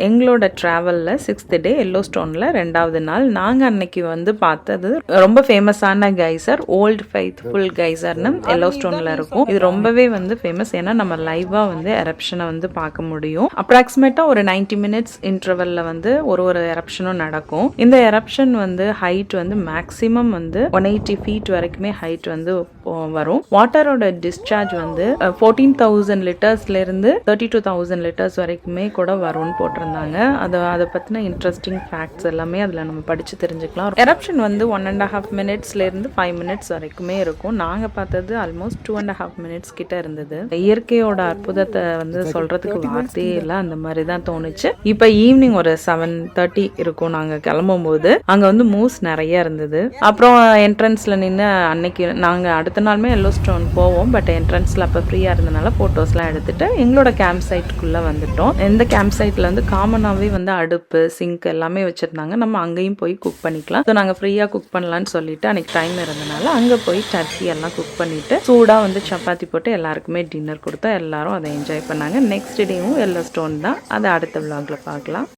எங்களோட ட்ராவலில் 6th day yellow ஸ்டோனில் 2வது நாள் நாங்கள் அன்னைக்கு வந்து பார்த்தது ரொம்ப ஃபேமஸான கைசர், ஓல்டு ஃபெய்த்ஃபுல் கைசர்னு எல்லோ ஸ்டோனில் இருக்கும். இது ரொம்பவே வந்து ஃபேமஸ். ஏன்னா நம்ம லைவாக வந்து எரப்ஷனை வந்து பார்க்க முடியும். அப்ராக்சிமேட்டாக ஒரு 90 மினிட்ஸ் இன்டர்வலில் வந்து ஒரு எரப்ஷனும் நடக்கும். இந்த எரப்ஷன் வந்து ஹைட் வந்து மேக்ஸிமம் வந்து 180 ஃபீட் வரைக்குமே ஹைட் வந்து வரும். வாட்டரோட டிஸ்சார்ஜ் வந்து 14,000 லிட்டர்ஸ்லேருந்து 32,000 லிட்டர்ஸ் வரைக்குமே கூட வரும்னு போட்டிருந்தாங்க. அதை பற்றின இன்ட்ரெஸ்டிங் ஃபேக்ட்ஸ் எல்லாமே அதில் நம்ம படித்து தெரிஞ்சுக்கலாம். எரப்ஷன் வந்து 1.5 மினிட்ஸ்லேருந்து 5 மினிட்ஸ் வரைக்குமே இருக்கும். நாங்கள் பார்த்தது ஆல்மோஸ்ட் 2.5 மினிட்ஸ் கிட்ட இருந்தது. இயற்கையோட அற்புதத்தை வந்து சொல்கிறதுக்கு வார்த்தையே இல்லை, அந்த மாதிரி தான் தோணுச்சு. இப்போ ஈவினிங் ஒரு 7:30 இருக்கும் நாங்கள் கிளம்பும்போது. அங்கே வந்து மூஸ் நிறைய இருந்தது. அப்புறம் என்ட்ரன்ஸில் நின்று அன்னைக்கு நாங்கள் அடுத்த நாளுமே எல்லோ ஸ்டோன் போவோம். பட் என்ட்ரன்ஸில் அப்போ ஃப்ரீயாக இருந்தனால ஃபோட்டோஸ்லாம் எடுத்துகிட்டு எங்களோட கேம்ப் சைட்டுக்குள்ளே வந்துட்டோம். இந்த கேம்ப் சைட்டில் வந்து காமனாகவே வந்து அடுப்பு, சிங்க் எல்லாமே வச்சுருந்தாங்க. நம்ம அங்கேயும் போய் குக் பண்ணிக்கலாம். ஸோ நாங்கள் ஃப்ரீயாக குக் பண்ணலான்னு சொல்லிட்டு அன்றைக்கி டைம் இருந்தனால அங்கே போய் டர்க்கி எல்லாம் குக் பண்ணிவிட்டு சூடாக வந்து சப்பாத்தி போட்டு எல்லாருக்குமே டின்னர் கொடுத்தா எல்லாரும் அதை என்ஜாய் பண்ணாங்க. நெக்ஸ்ட் டேவும் எல்லோ ஸ்டோன் தான். அதை அடுத்த விலாகில் பார்க்கலாம்.